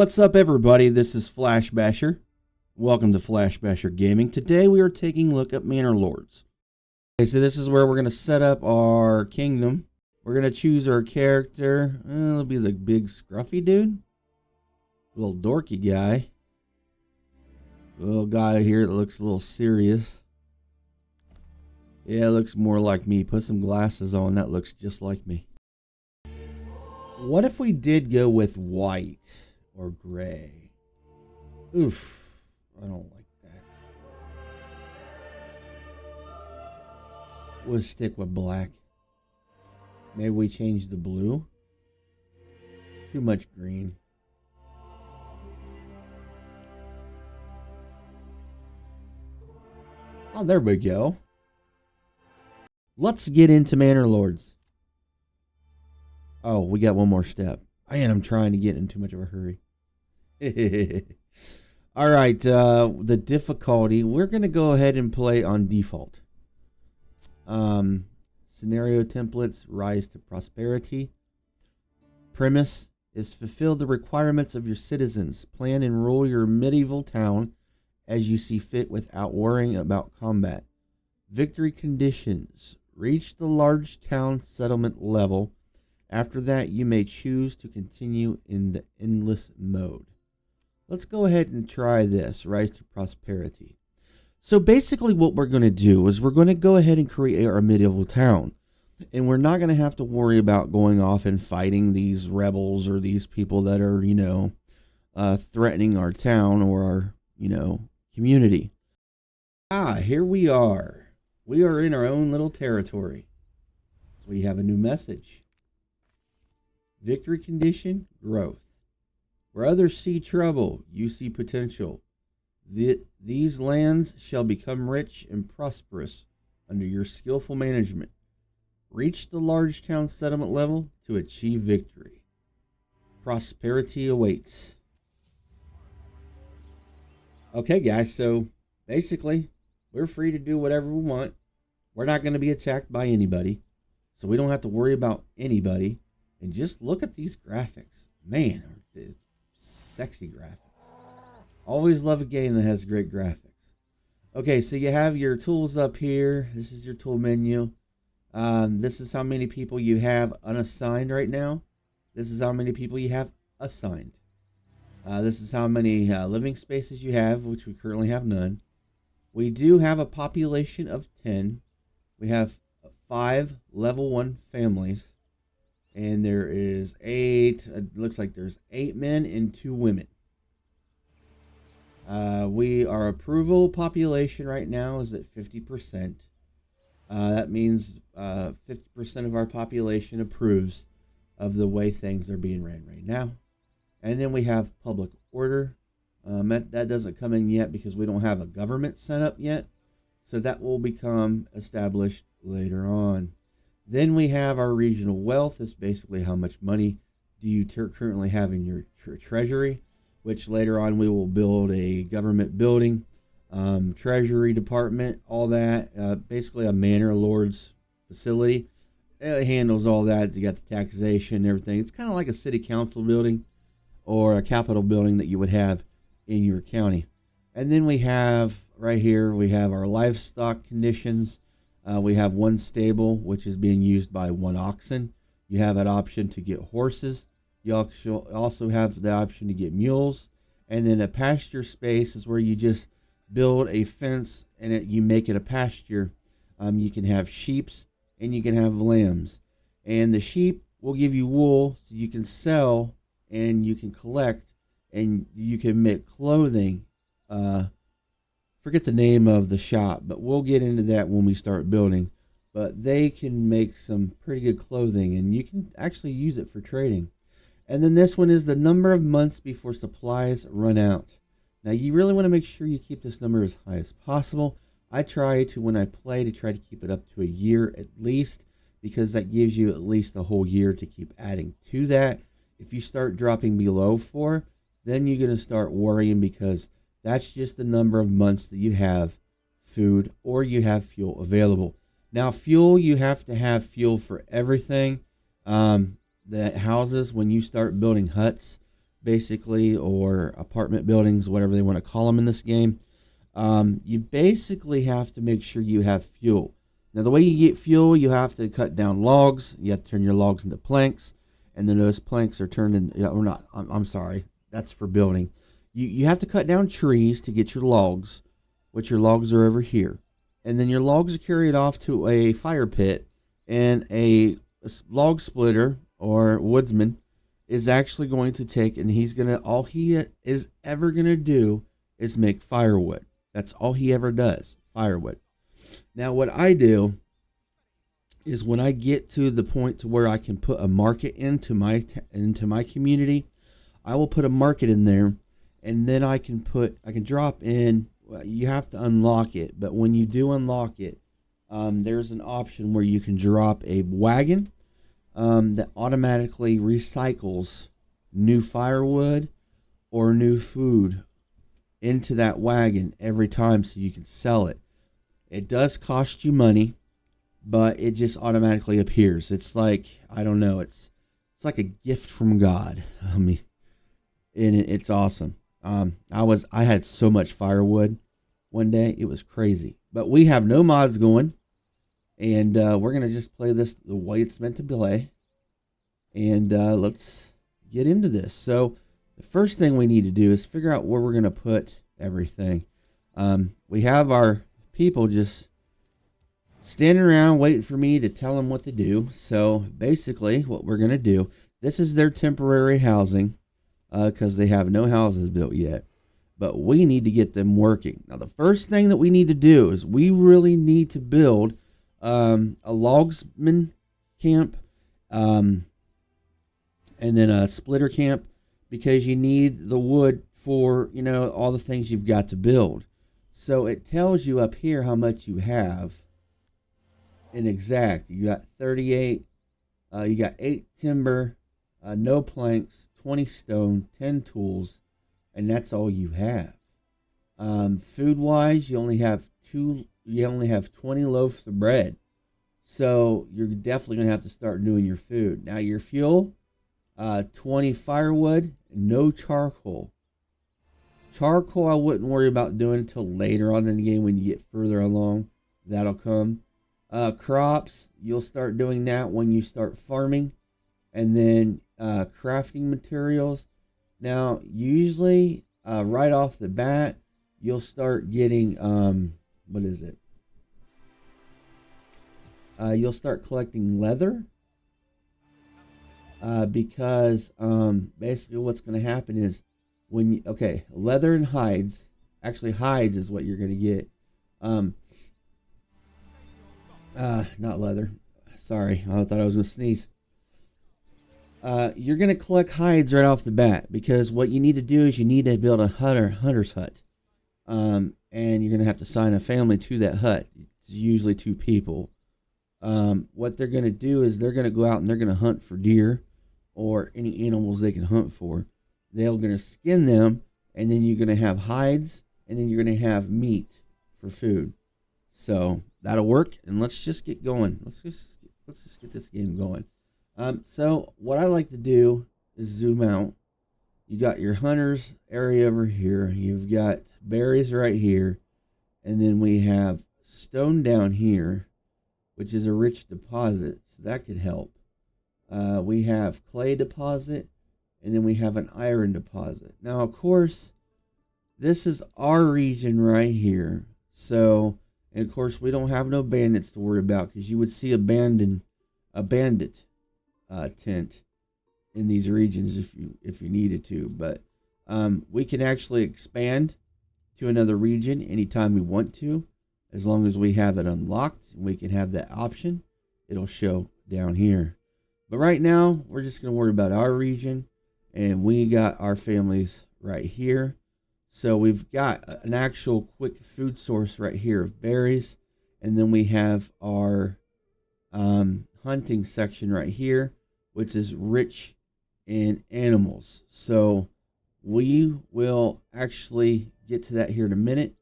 What's up, everybody? This is Flashbasher. Welcome to Flashbasher Gaming. Today we are taking a look at Manor Lords. Okay, so this is where we're going to set up our kingdom. We're going to choose our character. It'll be the big scruffy dude. Little dorky guy. Little guy here that looks a little serious. Yeah, it looks more like me. Put some glasses on. That looks just like me. What if we did go with white or gray? Oof. I don't like that. We'll stick with black. Maybe we change the blue. Too much green. Oh, there we go. Let's get into Manor Lords. Oh, we got one more step. Man, I'm trying to get in too much of a hurry. All right, the difficulty, we're going to go ahead and play on default. Scenario templates, rise to prosperity. Premise is fulfill the requirements of your citizens. Plan and rule your medieval town as you see fit without worrying about combat. Victory conditions, reach the large town settlement level. After that, you may choose to continue in the endless mode. Let's go ahead and try this, rise to prosperity. So basically what we're going to do is we're going to go ahead and create our medieval town. And we're not going to have to worry about going off and fighting these rebels or these people that are, threatening our town or our, community. Here we are. We are in our own little territory. We have a new message. Victory condition, growth. Where others see trouble, you see potential. These lands shall become rich and prosperous under your skillful management. Reach the large town settlement level to achieve victory. Prosperity awaits. Okay, guys, so basically, we're free to do whatever we want. We're not going to be attacked by anybody, so we don't have to worry about anybody. And just look at these graphics. Man, sexy graphics. Always love a game that has great graphics. Okay, so you have your tools up here. This is your tool menu. This is how many people you have unassigned right now. This is how many people you have assigned. This is how many living spaces you have, which we currently have none. We do have a population of 10. We have 5 level 1 families. And there is 8, it looks like there's 8 men and 2 women. Our approval population right now is at 50%. That means 50% of our population approves of the way things are being ran right now. And then we have public order. That doesn't come in yet because we don't have a government set up yet. So that will become established later on. Then we have our regional wealth. It's basically how much money do you currently have in your treasury, which later on we will build a government building, treasury department, all that. Basically a Manor Lords facility. It handles all that. You got the taxation and everything. It's kind of like a city council building or a capitol building that you would have in your county. And then we have right here, we have our livestock conditions. We have 1 stable, which is being used by 1 oxen. You have an option to get horses. You also have the option to get mules. And then a pasture space is where you just build a fence and you make it a pasture. You can have sheep and you can have lambs. And the sheep will give you wool so you can sell and you can collect and you can make clothing. Forget the name of the shop, but we'll get into that when we start building. But they can make some pretty good clothing, and you can actually use it for trading. And then this one is the number of months before supplies run out. Now, you really want to make sure you keep this number as high as possible. I try to, when I play, to try to keep it up to a year at least, because that gives you at least a whole year to keep adding to that. If you start dropping below 4, then you're going to start worrying because that's just the number of months that you have food or you have fuel available. Now, fuel, you have to have fuel for everything. The houses, when you start building huts, basically, or apartment buildings, whatever they want to call them in this game. You basically have to make sure you have fuel. Now, the way you get fuel, you have to cut down logs. You have to turn your logs into planks, and then those planks are turned into, or not, I'm sorry, that's for building. You have to cut down trees to get your logs, which your logs are over here. And then your logs are carried off to a fire pit, and a log splitter or woodsman is actually going to take, and he's going to, all he is ever going to do is make firewood. That's all he ever does, firewood. Now, what I do is when I get to the point to where I can put a market into my community, I will put a market in there, and then I can drop in. You have to unlock it, but when you do unlock it, there's an option where you can drop a wagon that automatically recycles new firewood or new food into that wagon every time, so you can sell it. It does cost you money, but it just automatically appears. It's like, I don't know, it's like a gift from God. I mean, and it's awesome. I had so much firewood one day, it was crazy. But we have no mods going, and we're gonna just play this the way it's meant to play. And let's get into this. So the first thing we need to do is figure out where we're gonna put everything. We have our people just standing around waiting for me to tell them what to do. So basically what we're gonna do, this is their temporary housing, because they have no houses built yet, but we need to get them working. Now, the first thing that we need to do is we really need to build a logsman camp, and then a splitter camp, because you need the wood for, all the things you've got to build. So it tells you up here how much you have in exact. You got 38, you got 8 timber, no planks, 20 stone, 10 tools, and that's all you have. Food wise, you only have 20 loaves of bread. So you're definitely gonna have to start doing your food. Now, your fuel, 20 firewood, no charcoal. Charcoal I wouldn't worry about doing until later on in the game when you get further along. That'll come. Crops, you'll start doing that when you start farming. And then crafting materials. Now, usually right off the bat, you'll start getting, what is it? You'll start collecting leather. Because basically what's going to happen is leather and hides. Actually, hides is what you're going to get. Not leather. Sorry, I thought I was going to sneeze. You're going to collect hides right off the bat, because what you need to do is you need to build a hunter's hut. And you're going to have to assign a family to that hut. It's usually 2 people. What they're going to do is they're going to go out and they're going to hunt for deer or any animals they can hunt for. They're going to skin them, and then you're going to have hides, and then you're going to have meat for food. So that'll work, and let's just get going. Let's just get this game going. So what I like to do is zoom out. You got your hunters area over here. You've got berries right here, and then we have stone down here, which is a rich deposit, so that could help. We have clay deposit, and then we have an iron deposit. Now, of course, this is our region right here. So, and of course, we don't have no bandits to worry about, because you would see a bandit tent in these regions if you needed to. But we can actually expand to another region anytime we want to, as long as we have it unlocked. We can have that option. It'll show down here. But right now, we're just going to worry about our region, and we got our families right here. So we've got an actual quick food source right here of berries, and then we have our hunting section right here, which is rich in animals. So we will actually get to that here in a minute.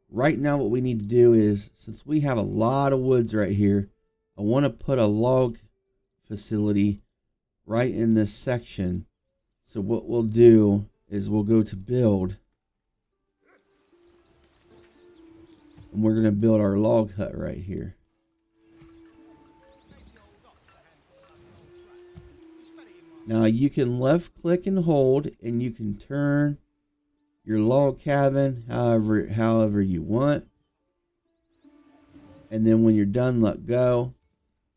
Right now, what we need to do is, since we have a lot of woods right here, I want to put a log facility right in this section, So what we'll do is we'll go to build. And we're going to build our log hut right here. Now you can left click and hold, and you can turn your log cabin however you want. And then when you're done, let go.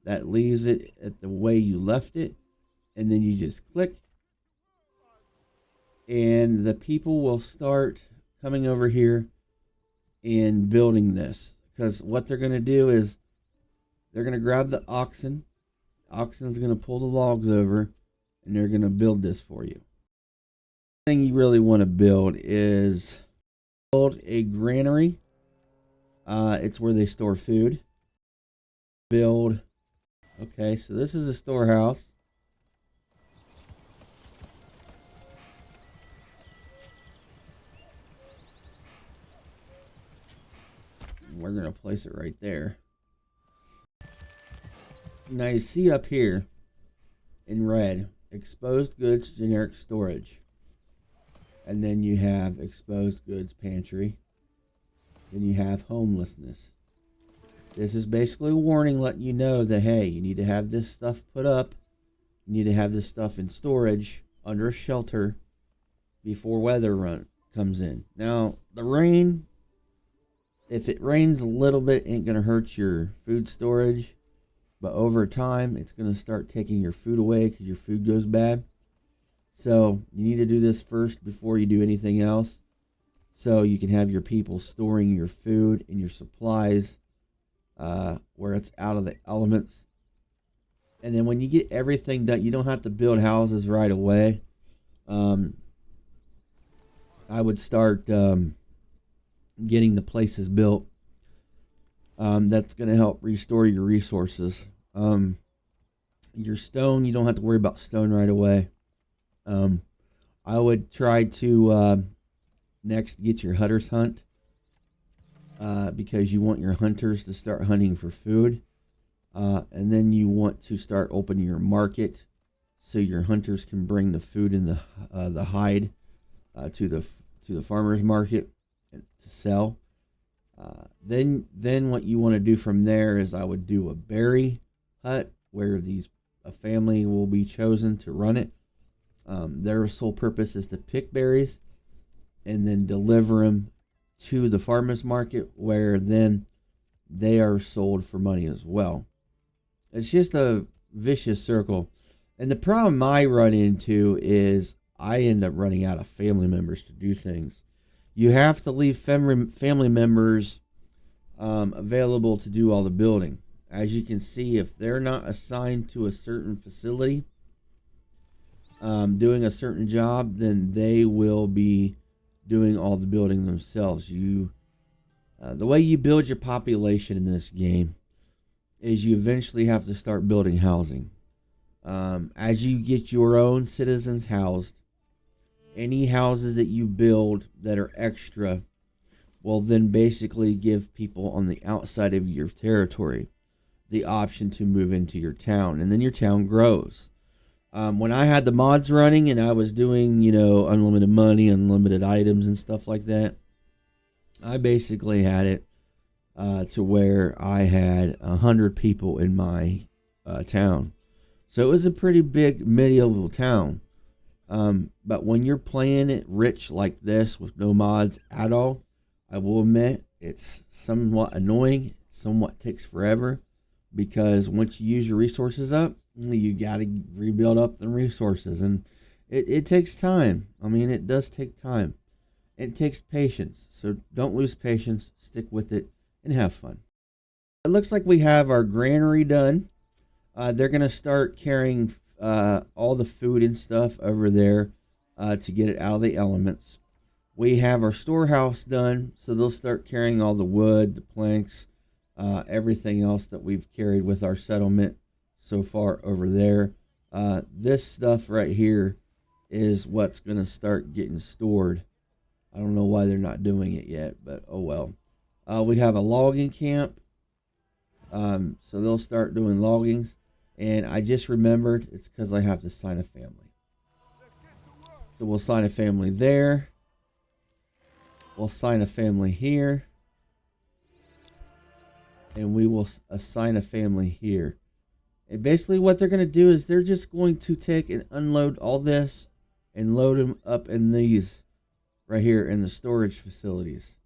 That leaves it at the way you left it. And then you just click. And the people will start coming over here and building this. Because what they're going to do is they're going to grab the oxen. The oxen's going to pull the logs over. And they're going to build this for you. The thing you really want to build is build a granary. It's where they store food. Build. Okay, so this is a storehouse. We're going to place it right there. Now you see up here in red, exposed goods generic storage. And then you have exposed goods pantry. Then you have homelessness. This is basically a warning letting you know that, hey, you need to have this stuff put up. You need to have this stuff in storage under a shelter before weather comes in. Now, the rain, if it rains a little bit, ain't going to hurt your food storage. But over time, it's going to start taking your food away because your food goes bad. So you need to do this first before you do anything else. So you can have your people storing your food and your supplies where it's out of the elements. And then when you get everything done, you don't have to build houses right away. I would start getting the places built. That's going to help restore your resources. Your stone, you don't have to worry about stone right away. I would try to next get your hunters hunt because you want your hunters to start hunting for food. And then you want to start opening your market so your hunters can bring the food and the hide to the farmer's market to sell. Then what you want to do from there is I would do a berry hut where a family will be chosen to run it. Their sole purpose is to pick berries and then deliver them to the farmer's market where then they are sold for money as well. It's just a vicious circle. And the problem I run into is I end up running out of family members to do things. You have to leave family members available to do all the building. As you can see, if they're not assigned to a certain facility, doing a certain job, then they will be doing all the building themselves. The way you build your population in this game is you eventually have to start building housing. As you get your own citizens housed, any houses that you build that are extra will then basically give people on the outside of your territory the option to move into your town, and then your town grows. When I had the mods running and I was doing, unlimited money, unlimited items and stuff like that, I basically had it to where I had 100 people in my town. So it was a pretty big medieval town. But when you're playing it rich like this with no mods at all, I will admit it's somewhat annoying, somewhat takes forever, because once you use your resources up, you got to rebuild up the resources, and it takes time. I mean, it does take time. It takes patience, so don't lose patience, stick with it, and have fun. It looks like we have our granary done. They're going to start carrying all the food and stuff over there to get it out of the elements. We have our storehouse done, so they'll start carrying all the wood, the planks, everything else that we've carried with our settlement so far over there. This stuff right here is what's going to start getting stored. I don't know why they're not doing it yet, but oh well. We have a logging camp, so they'll start doing loggings. And I just remembered it's because I have to sign a family. So we'll assign a family there. We'll assign a family here. And we will assign a family here. And basically what they're going to do is they're just going to take and unload all this and load them up in these right here in the storage facilities.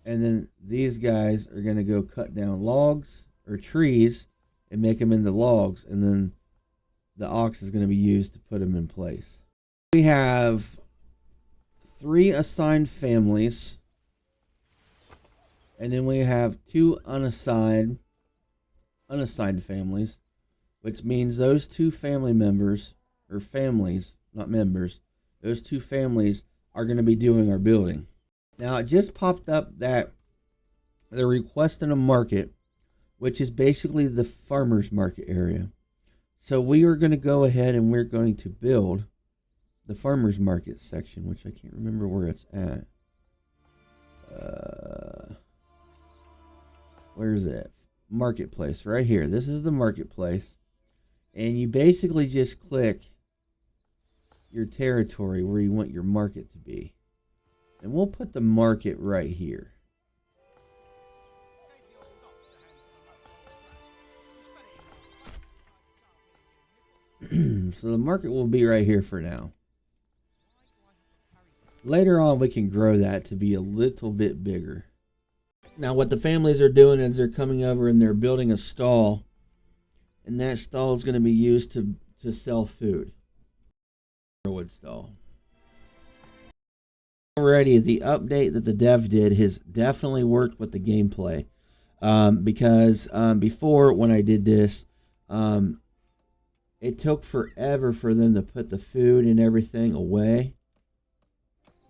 And then these guys are going to go cut down logs or trees and make them into logs. And then the ox is going to be used to put them in place. We have 3 assigned families. And then we have 2 unassigned families, which means those 2 family members, or families, not members, those 2 families are going to be doing our building. Now, it just popped up that they're requesting a market, which is basically the farmer's market area. So we are going to go ahead and we're going to build the farmer's market section, which I can't remember where it's at. Where's it? Marketplace, right here. This is the marketplace. And you basically just click your territory where you want your market to be. And we'll put the market right here. So the market will be right here for now. Later on, we can grow that to be a little bit bigger. Now, what the families are doing is they're coming over and they're building a stall. And that stall is going to be used to sell food. Wood stall. Already, the update that the dev did has definitely worked with the gameplay. Because before, when I did this, it took forever for them to put the food and everything away.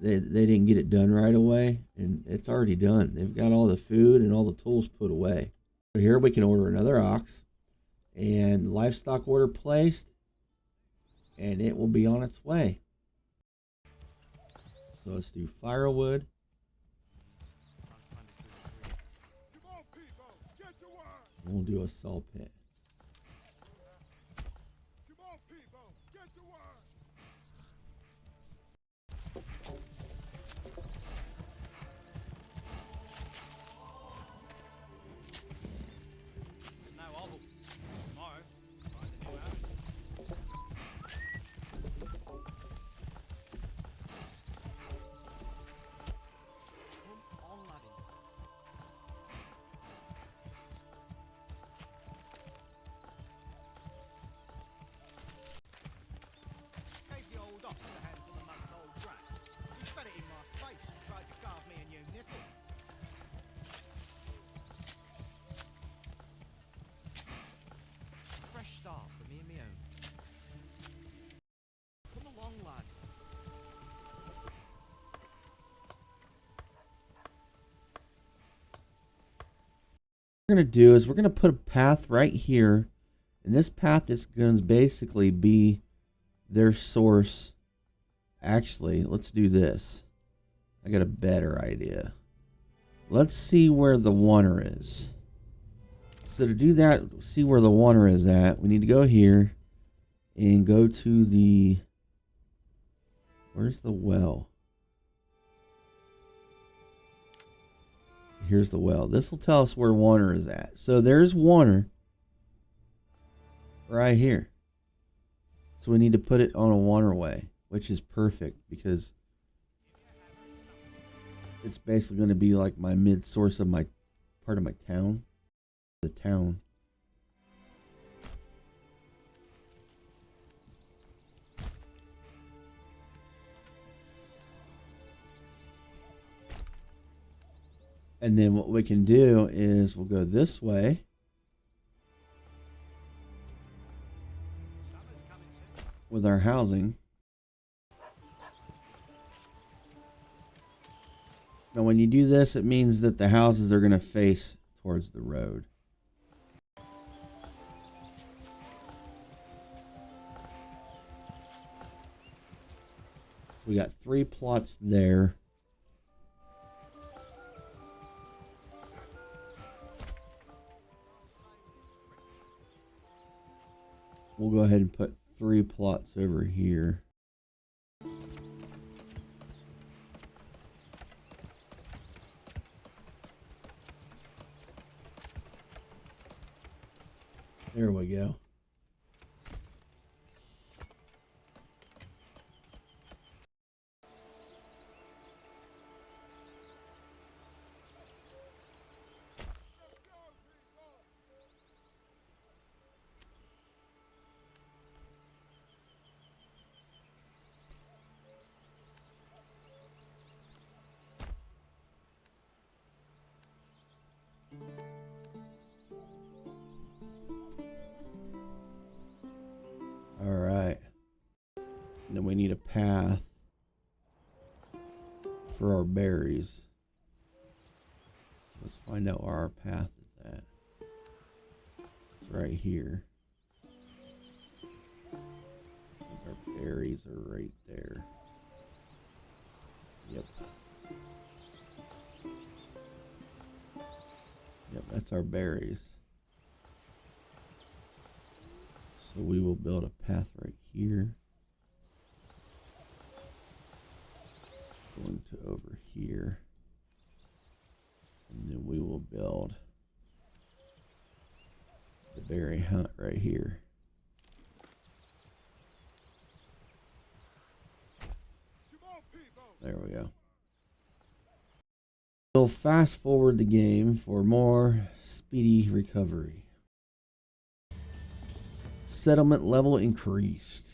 They didn't get it done right away, and it's already done. They've got all the food and all the tools put away. So here we can order another ox, and livestock order placed, and it will be on its way. So let's do firewood. We'll do a saw pit. We're going to do is we're going to put a path right here, and this path is going to basically be their source. Actually, let's do this. I got a better idea. Let's see where the water is. So to do that, see where the water is at, we need to go here and go to the, where's the well? Here's the well. This will tell us where water is at. So there's water right here. So we need to put it on a waterway, which is perfect because it's basically going to be like my mid source of my part of my town. The town. And then what we can do is we'll go this way. With our housing. Now when you do this, it means that the houses are going to face towards the road. So we got 3 plots there. We'll go ahead and put 3 plots over here. There we go. All right. And then we need a path for our berries. Let's find out where our path is at. It's right here. Our berries are right there. Yep. Yep, that's our berries. So we will build a path right here. Going to over here. And then we will build the berry hunt right here. There we go. We'll fast forward the game for more speedy recovery. Settlement level increased.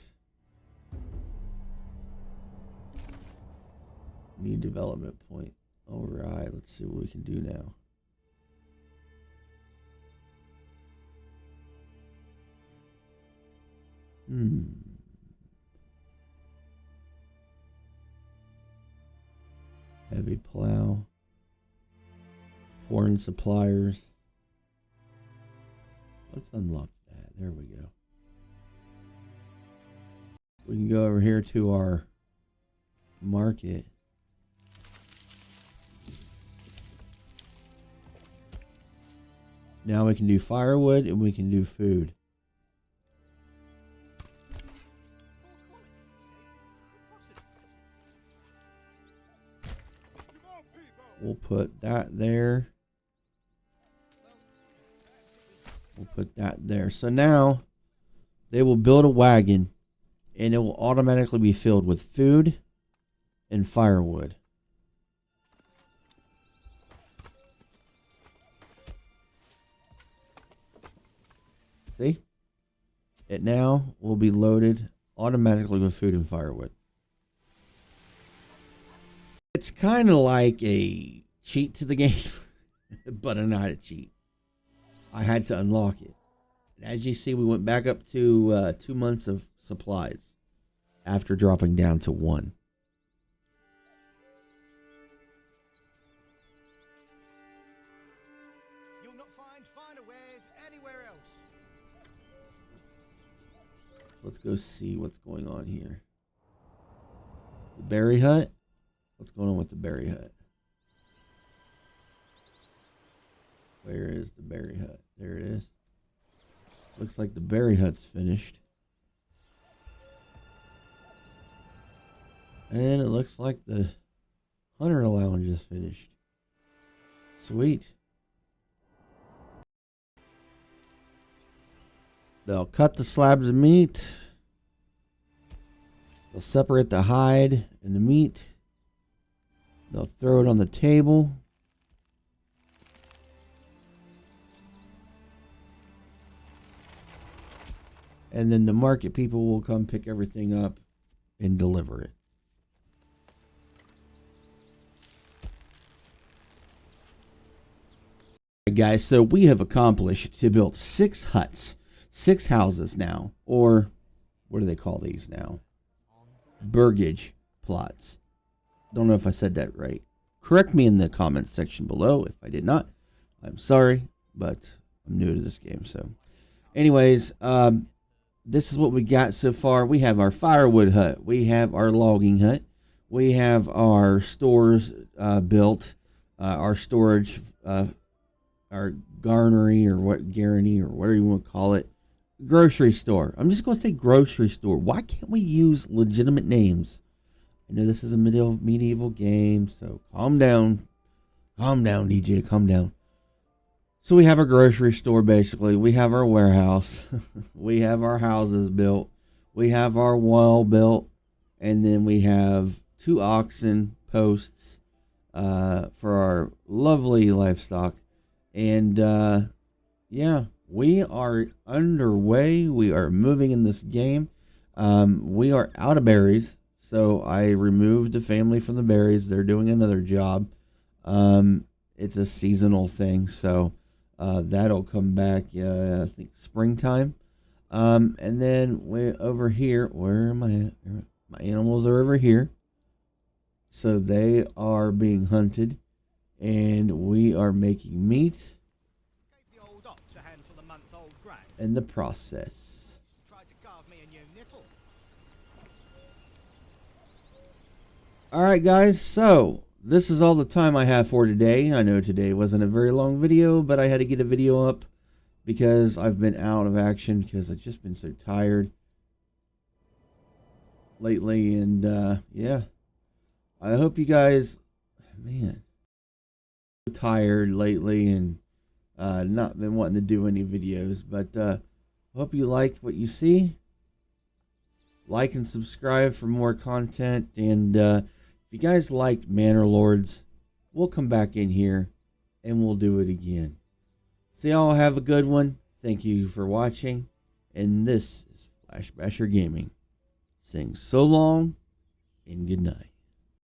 New development point. Alright, let's see what we can do now. Heavy plow. Foreign suppliers. Let's unlock that. There we go. We can go over here to our market. Now we can do firewood and we can do food. We'll put that there. We'll put that there. So now they will build a wagon and it will automatically be filled with food and firewood. See? It now will be loaded automatically with food and firewood. It's kind of like a cheat to the game, but not a cheat. I had to unlock it. And as you see, we went back up to 2 months of supplies after dropping down to 1. You'll not find finer wares anywhere else. Let's go see what's going on here. The berry hut? What's going on with the berry hut? Where is the berry hut? There it is. Looks like the berry hut's finished. And it looks like the hunter lounge is finished. Sweet. They'll cut the slabs of meat. They'll separate the hide and the meat. They'll throw it on the table. And then the market people will come pick everything up and deliver it. Guys, so we have accomplished to build 6 huts, 6 houses now, or what do they call these now? Burgage plots. Don't know if I said that right. Correct me in the comments section below if I did not. I'm sorry, but I'm new to this game. So anyways, this is what we got so far. We have our firewood hut. We have our logging hut. We have our stores built, our storage, our garnery or garney or whatever you want to call it. Grocery store. I'm just going to say grocery store. Why can't we use legitimate names? I know this is a medieval game, so calm down. Calm down, DJ. Calm down. So we have a grocery store, basically. We have our warehouse. We have our houses built. We have our wall built. And then we have 2 oxen posts for our lovely livestock. And yeah, we are underway. We are moving in this game. We are out of berries. So I removed the family from the berries. They're doing another job. It's a seasonal thing. So that'll come back, I think, springtime. And then we over here, where am I at? My animals are over here. So they are being hunted. And we are making meat. Gave the old ox a handful of month-old grain. In the process. Tried to carve me a new nipple. Alright guys, so this is all the time I have for today. I know today wasn't a very long video, but I had to get a video up because I've been out of action because I've just been so tired lately. And yeah, I hope you guys, man, tired lately and not been wanting to do any videos, but hope you like what you see. Like and subscribe for more content. And if you guys like Manor Lords, we'll come back in here and we'll do it again. So y'all have a good one. Thank you for watching. And this is Flashbasher Gaming saying so long and good night.